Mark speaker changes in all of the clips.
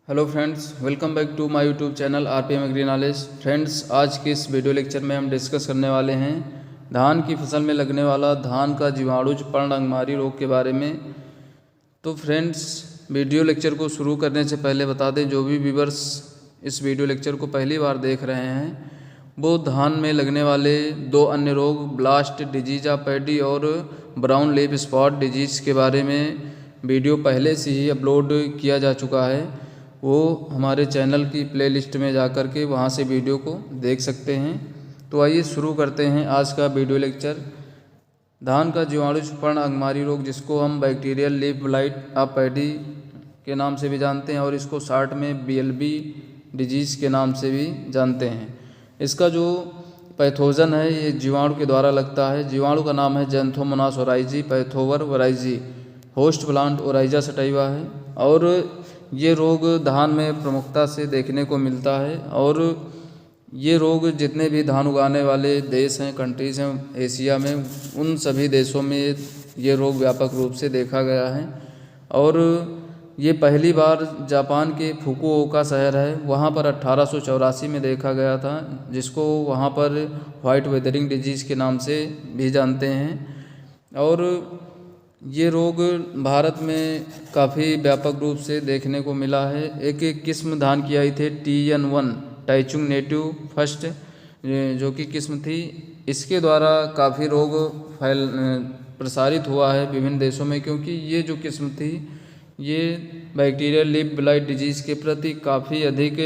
Speaker 1: Hello friends, welcome back to my YouTube channel RPM agri knowledge. Friends, आज के इस video lecture में हम डिस्कस करने वाले हैं धान की फसल में लगने वाला धान का जीवाणुज पर्ण अंगमारी रोग के बारे में। तो फ्रेंड्स, वीडियो लेक्चर को शुरू करने से पहले बता दें, जो भी व्यूअर्स इस वीडियो लेक्चर को पहली बार देख रहे हैं वो धान में लगने वाले दो अन्य रोग ब्लास्ट डिजीज ऑफ पैडी और ब्राउन लीफ स्पॉट डिजीज के बारे में वीडियो पहले से ही अपलोड किया जा चुका है। वो हमारे चैनल की प्लेलिस्ट में जा कर के वहाँ से वीडियो को देख सकते हैं। तो आइए शुरू करते हैं आज का वीडियो लेक्चर। धान का जीवाणुज पर्ण अंगमारी रोग, जिसको हम bacterial leaf blight of paddy के नाम से भी जानते हैं और इसको शॉर्ट में बीएलबी डिजीज़ के नाम से भी जानते हैं। इसका जो पैथोजन है ये जीवाणु के द्वारा लगता है। जीवाणु का नाम है Xanthomonas oryzae pathovar oryzae. Host plant Oryza sativa है और ये रोग धान में प्रमुखता से देखने को मिलता है। और ये रोग जितने भी धान उगाने वाले देश हैं, कंट्रीज़ हैं एशिया में, उन सभी देशों में ये रोग व्यापक रूप से देखा गया है। और ये पहली बार जापान के फुकुओका शहर है, वहाँ पर 1884 में देखा गया था, जिसको वहाँ पर वाइट वेदरिंग डिजीज़ के नाम से भी जानते हैं। और ये रोग भारत में काफ़ी व्यापक रूप से देखने को मिला है। एक किस्म धान की आई थी TN1 टाइचुंग नेटिव फर्स्ट, जो कि किस्म थी, इसके द्वारा काफ़ी रोग प्रसारित हुआ है विभिन्न देशों में, क्योंकि ये जो किस्म थी ये बैक्टीरियल लीफ ब्लाइट डिजीज़ के प्रति काफ़ी अधिक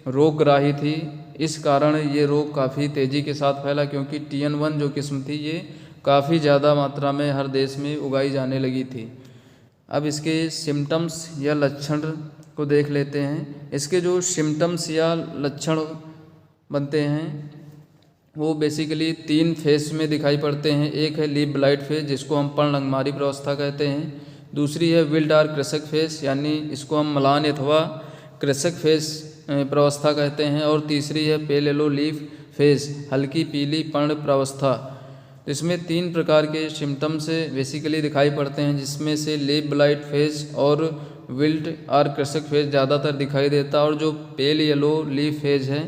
Speaker 1: रोगग्राही थी। इस कारण ये रोग काफ़ी तेज़ी के साथ फैला, क्योंकि TN1 जो किस्म थी ये काफ़ी ज़्यादा मात्रा में हर देश में उगाई जाने लगी थी। अब इसके सिम्टम्स या लक्षण को देख लेते हैं। इसके जो सिम्टम्स या लक्षण बनते हैं वो बेसिकली 3 फेज में दिखाई पड़ते हैं। एक है लीफ ब्लाइट फेज, जिसको हम पर्ण अंगमारी प्रावस्था कहते हैं। दूसरी है विल्ट आर कृषक फेज, यानी इसको हम मलान अथवा कृषक फेज प्रावस्था कहते हैं। और तीसरी है पेल येलो लीफ फेज, हल्की पीली पर्ण प्रावस्था। तो इसमें 3 प्रकार के सिम्टम्स बेसिकली दिखाई पड़ते हैं, जिसमें से लीफ ब्लाइट फेज और विल्ट आर कृषक फेज ज़्यादातर दिखाई देता है। और जो पेल येलो लीफ फेज है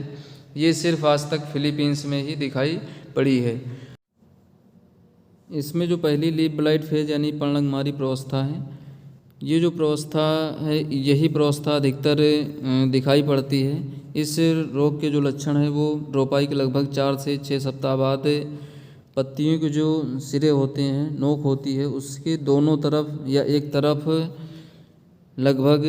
Speaker 1: ये सिर्फ आज तक फिलीपींस में ही दिखाई पड़ी है। इसमें जो पहली लीफ ब्लाइट फेज यानी पर्ण अंगमारी प्रावस्था है, ये जो प्रावस्था है यही प्रावस्था अधिकतर दिखाई पड़ती है। इस रोग के जो लक्षण हैं वो रोपाई के लगभग 4 से 6 सप्ताह बाद पत्तियों के जो सिरे होते हैं, नोक होती है, उसके दोनों तरफ या एक तरफ लगभग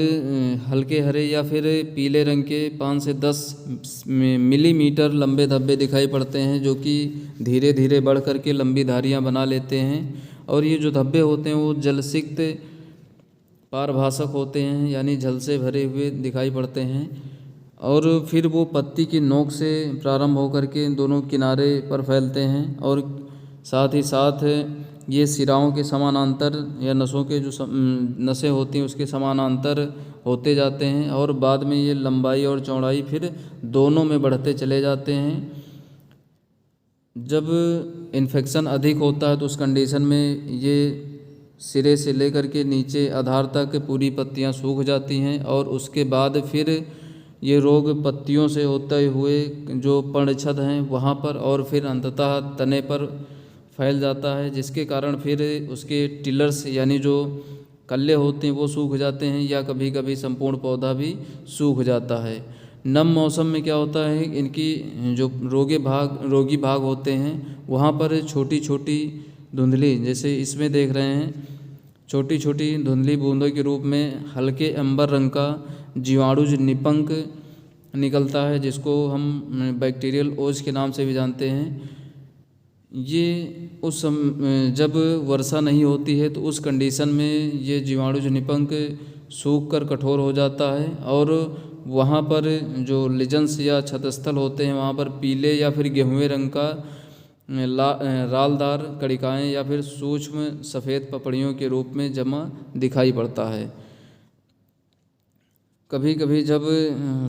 Speaker 1: हल्के हरे या फिर पीले रंग के 5 से 10 मिलीमीटर लंबे धब्बे दिखाई पड़ते हैं, जो कि धीरे धीरे बढ़ कर के लंबी धारियां बना लेते हैं। और ये जो धब्बे होते हैं वो जलसिक्त पारभासक होते हैं, यानी जल से भरे हुए दिखाई पड़ते हैं। और फिर वो पत्ती की नोक से प्रारंभ होकर के दोनों किनारे पर फैलते हैं और साथ ही साथ ये सिराओं के समानांतर या नसों के जो नसें होती हैं उसके समानांतर होते जाते हैं। और बाद में ये लंबाई और चौड़ाई फिर दोनों में बढ़ते चले जाते हैं। जब इन्फेक्शन अधिक होता है तो उस कंडीशन में ये सिरे से लेकर के नीचे आधार तक पूरी पत्तियां सूख जाती हैं। और उसके बाद फिर ये रोग पत्तियों से होते हुए जो पर्णछद हैं वहाँ पर और फिर अंततः तने पर फैल जाता है, जिसके कारण फिर उसके टिलर्स यानी जो कल्ले होते हैं वो सूख जाते हैं, या कभी कभी संपूर्ण पौधा भी सूख जाता है। नम मौसम में क्या होता है, इनकी जो रोगी भाग होते हैं वहाँ पर छोटी छोटी धुंधली, जैसे इसमें देख रहे हैं, छोटी छोटी धुंधली बूंदों के रूप में हल्के अंबर रंग का जीवाणुज निपंक निकलता है, जिसको हम बैक्टीरियल ओज के नाम से भी जानते हैं। ये जब वर्षा नहीं होती है तो उस कंडीशन में ये जीवाणुज निपंक सूख कर कठोर हो जाता है। और वहाँ पर जो लिजन्स या छतस्थल होते हैं वहाँ पर पीले या फिर गेहुए रंग का रालदार कणिकाएँ या फिर सूक्ष्म सफ़ेद पपड़ियों के रूप में जमा दिखाई पड़ता है। कभी कभी जब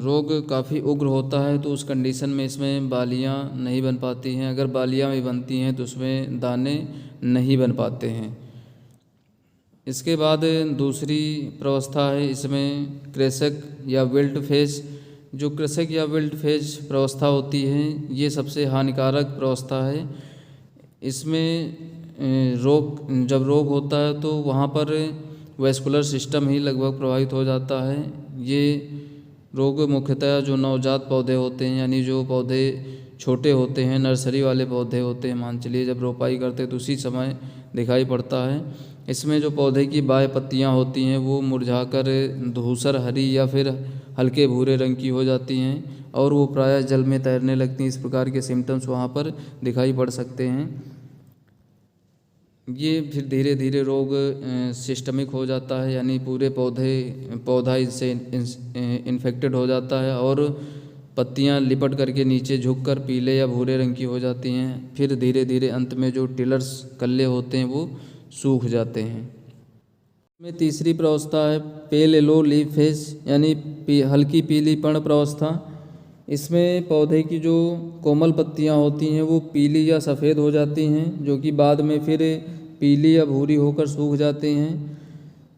Speaker 1: रोग काफ़ी उग्र होता है तो उस कंडीशन में इसमें बालियाँ नहीं बन पाती हैं। अगर बालियाँ भी बनती हैं तो उसमें दाने नहीं बन पाते हैं। इसके बाद दूसरी प्रावस्था है इसमें कृषक या विल्ट फेज। जो कृषक या विल्ट फेज प्रावस्था होती है ये सबसे हानिकारक प्रावस्था है। इसमें जब रोग होता है तो वहाँ पर वैस्कुलर सिस्टम ही लगभग प्रभावित हो जाता है। ये रोग मुख्यतः जो नवजात पौधे होते हैं यानी जो पौधे छोटे होते हैं, नर्सरी वाले पौधे होते हैं, मान चलिए जब रोपाई करते हैं तो उसी समय दिखाई पड़ता है। इसमें जो पौधे की बाह्य पत्तियां होती हैं वो मुरझाकर धूसर हरी या फिर हल्के भूरे रंग की हो जाती हैं और वो प्रायः जल में तैरने लगती हैं। इस प्रकार के सिम्टम्स वहाँ पर दिखाई पड़ सकते हैं। ये फिर धीरे धीरे रोग सिस्टमिक हो जाता है यानी पूरे पौधा इससे इन्फेक्टेड हो जाता है और पत्तियां लिपट करके नीचे झुककर पीले या भूरे रंग की हो जाती हैं। फिर धीरे धीरे अंत में जो टिलर्स कल्ले होते हैं वो सूख जाते हैं। में तीसरी प्रावस्था है पेल येलो लीफ फेज यानी हल्की पीली पर्ण प्रावस्था। इसमें पौधे की जो कोमल पत्तियां होती हैं वो पीली या सफ़ेद हो जाती हैं जो कि बाद में फिर पीली या भूरी होकर सूख जाते हैं।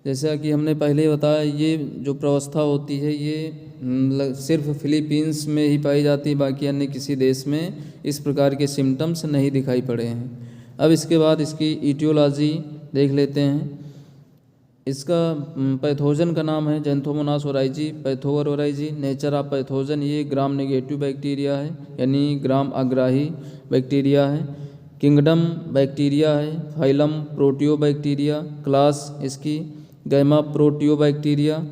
Speaker 1: जैसा कि हमने पहले बताया ये जो प्रावस्था होती है ये सिर्फ फिलीपींस में ही पाई जाती है, बाकी अन्य किसी देश में इस प्रकार के सिम्टम्स नहीं दिखाई पड़े हैं। अब इसके बाद इसकी इटियोलॉजी देख लेते हैं। इसका पैथोजन का नाम है Xanthomonas oryzae pathovar oryzae. Nature of pathogen ये ग्राम नेगेटिव बैक्टीरिया है यानी ग्राम आग्राही बैक्टीरिया है। किंगडम बैक्टीरिया है। Phylum proteobacteria. क्लास इसकी गैमा प्रोटियोबैक्टीरिया।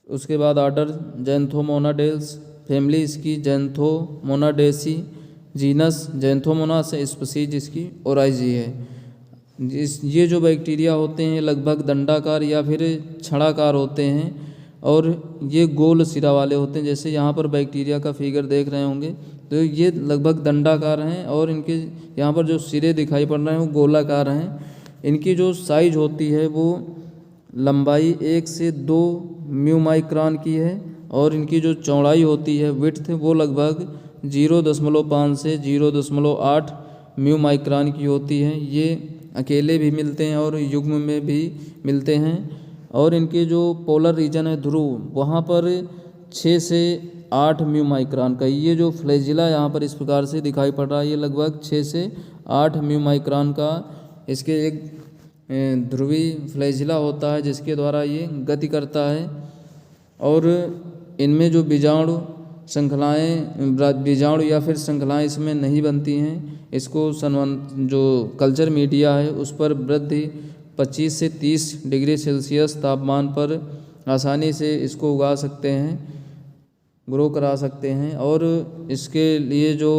Speaker 1: उसके बाद ऑर्डर जैंथोमोनाडेल्स। फैमिली इसकी जैंथोमोनाडेसी। Genus Xanthomonas. स्पीशीज इसकी ओराइजी है। ये जो बैक्टीरिया होते हैं लगभग दंडाकार या फिर छड़ाकार होते हैं और ये गोल सिरा वाले होते हैं। जैसे यहाँ पर बैक्टीरिया का फिगर देख रहे होंगे तो ये लगभग दंडाकार हैं और इनके यहाँ पर जो सिरे दिखाई पड़ रहे हैं वो गोलाकार हैं। इनकी जो साइज होती है वो लंबाई 1 से 2 म्यू की है और इनकी जो चौड़ाई होती है विड्थ वो लगभग 0.5 से 0.8 म्यू की होती है। ये अकेले भी मिलते हैं और युग्म में भी मिलते हैं और इनके जो पोलर रीजन है ध्रुव वहाँ पर 6 से 8 म्यू का। ये जो फ्लैजिला यहाँ पर इस प्रकार से दिखाई पड़ रहा है ये लगभग 6 से 8 म्यू का इसके एक ध्रुवी फ्लैजिला होता है जिसके द्वारा ये गति करता है। और इनमें जो बीजाणु या फिर श्रृंखलाएँ इसमें नहीं बनती हैं। इसको जो कल्चर मीडिया है उस पर वृद्धि 25 से 30 डिग्री सेल्सियस तापमान पर आसानी से इसको उगा सकते हैं, ग्रो करा सकते हैं। और इसके लिए जो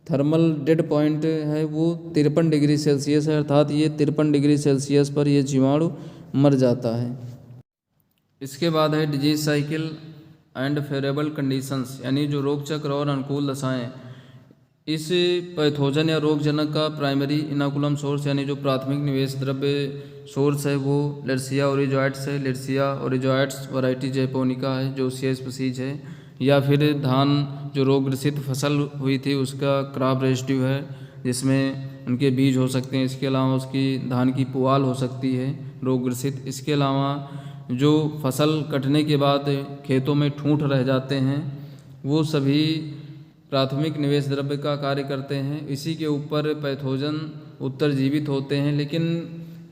Speaker 1: थर्मल डेड पॉइंट है वो 53 डिग्री सेल्सियस है, अर्थात ये 53 डिग्री सेल्सियस पर ये जीवाणु मर जाता है। इसके बाद है disease cycle and favourable conditions यानी जो रोग चक्र और अनुकूल दशाएं। इस पैथोजन या रोगजनक का प्राइमरी इनाकुलम सोर्स यानी जो प्राथमिक निवेश द्रव्य सोर्स है वो लिर्सिया ओरिजोइड्स है। लिर्सिया ओरिजोइड्स वैरायटी जैपोनिका है जो सी स्पीशीज है। या फिर धान जो रोग ग्रसित फसल हुई थी उसका क्रॉप रेसिड्यू है जिसमें उनके बीज हो सकते हैं। इसके अलावा उसकी धान की पुआल हो सकती है रोग ग्रसित। इसके अलावा जो फसल कटने के बाद खेतों में ठूंठ रह जाते हैं वो सभी प्राथमिक निवेश द्रव्य का कार्य करते हैं। इसी के ऊपर पैथोजन उत्तरजीवित होते हैं, लेकिन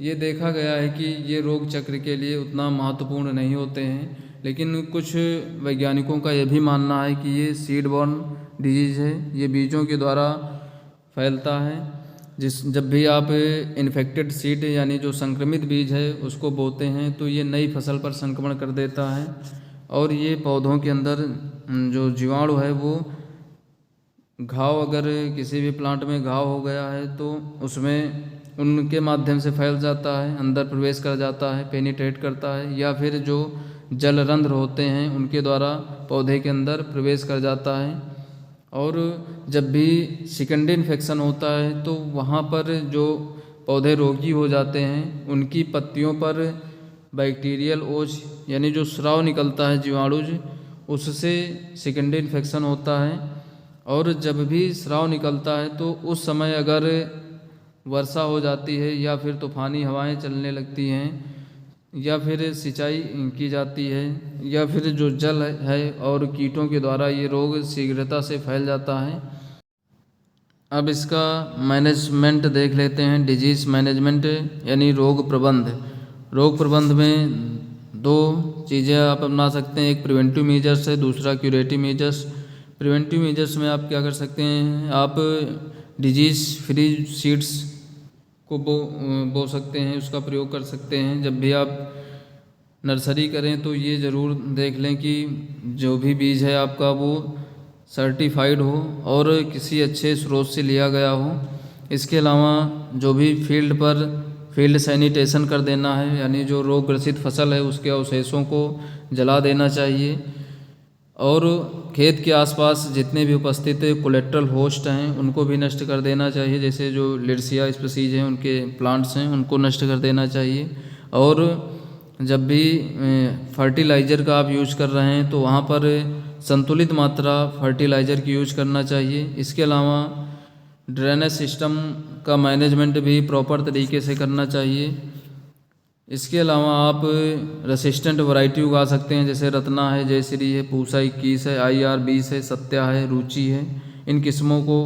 Speaker 1: ये देखा गया है कि ये रोग चक्र के लिए उतना महत्वपूर्ण नहीं होते हैं। लेकिन कुछ वैज्ञानिकों का यह भी मानना है कि ये सीड बॉर्न डिजीज़ है, ये बीजों के द्वारा फैलता है। जब भी आप इन्फेक्टेड सीड यानी जो संक्रमित बीज है उसको बोते हैं तो ये नई फसल पर संक्रमण कर देता है और ये पौधों के अंदर जो जीवाणु है वो घाव, अगर किसी भी प्लांट में घाव हो गया है तो उसमें उनके माध्यम से फैल जाता है, अंदर प्रवेश कर जाता है, पेनिट्रेट करता है। या फिर जो जलरंध्र होते हैं उनके द्वारा पौधे के अंदर प्रवेश कर जाता है। और जब भी सेकेंडरी इन्फेक्शन होता है तो वहाँ पर जो पौधे रोगी हो जाते हैं उनकी पत्तियों पर बैक्टीरियल ओज यानी जो स्राव निकलता है जीवाणुज, उससे सेकेंडरी इन्फेक्शन होता है। और जब भी स्राव निकलता है तो उस समय अगर वर्षा हो जाती है या फिर तूफ़ानी हवाएं चलने लगती हैं या फिर सिंचाई की जाती है या फिर जो जल है और कीटों के द्वारा ये रोग शीघ्रता से फैल जाता है। अब इसका मैनेजमेंट देख लेते हैं। डिजीज़ मैनेजमेंट यानी रोग प्रबंध। रोग प्रबंध में दो चीज़ें आप अपना सकते हैं, एक प्रिवेंटिव मेजर्स है, दूसरा क्यूरेटिव मेजर्स। प्रिवेंटिव मेजर्स में आप क्या कर सकते हैं, आप डिजीज़ फ्री सीड्स को बो सकते हैं, उसका प्रयोग कर सकते हैं। जब भी आप नर्सरी करें तो ये ज़रूर देख लें कि जो भी बीज है आपका वो सर्टिफाइड हो और किसी अच्छे स्रोत से लिया गया हो। इसके अलावा जो भी फील्ड सैनिटेशन कर देना है, यानी जो रोग ग्रसित फसल है उसके अवशेषों को जला देना चाहिए और खेत के आसपास जितने भी उपस्थित कोलेट्रल होस्ट हैं उनको भी नष्ट कर देना चाहिए। जैसे जो लिड्सिया स्पीसीज हैं उनके प्लांट्स हैं उनको नष्ट कर देना चाहिए। और जब भी फर्टिलाइज़र का आप यूज कर रहे हैं तो वहाँ पर संतुलित मात्रा फर्टिलाइज़र की यूज करना चाहिए। इसके अलावा ड्रेनेज सिस्टम का मैनेजमेंट भी प्रॉपर तरीके से करना चाहिए। इसके अलावा आप रेसिस्टेंट वैरायटी उगा सकते हैं, जैसे रत्ना है, जयश्री है, पूसा 21 है, IR 20 है, सत्या है, रुचि है। इन किस्मों को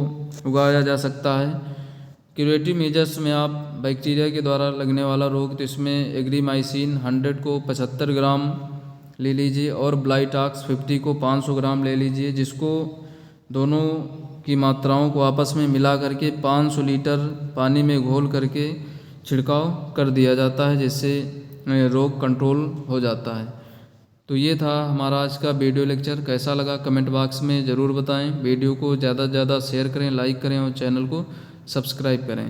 Speaker 1: उगाया जा सकता है। क्यूरेटिव मेजर्स में आप बैक्टीरिया के द्वारा लगने वाला रोग, तो इसमें एग्रीमाइसिन 100 को 75 ग्राम ले लीजिए और ब्लाइटॉक्स 50 को 500 ग्राम ले लीजिए, जिसको दोनों की मात्राओं को आपस में मिला करके 500 लीटर पानी में घोल करके छिड़काव कर दिया जाता है, जिससे रोग कंट्रोल हो जाता है। तो ये था हमारा आज का वीडियो लेक्चर। कैसा लगा कमेंट बॉक्स में ज़रूर बताएं। वीडियो को ज़्यादा से ज़्यादा शेयर करें, लाइक करें और चैनल को सब्सक्राइब करें।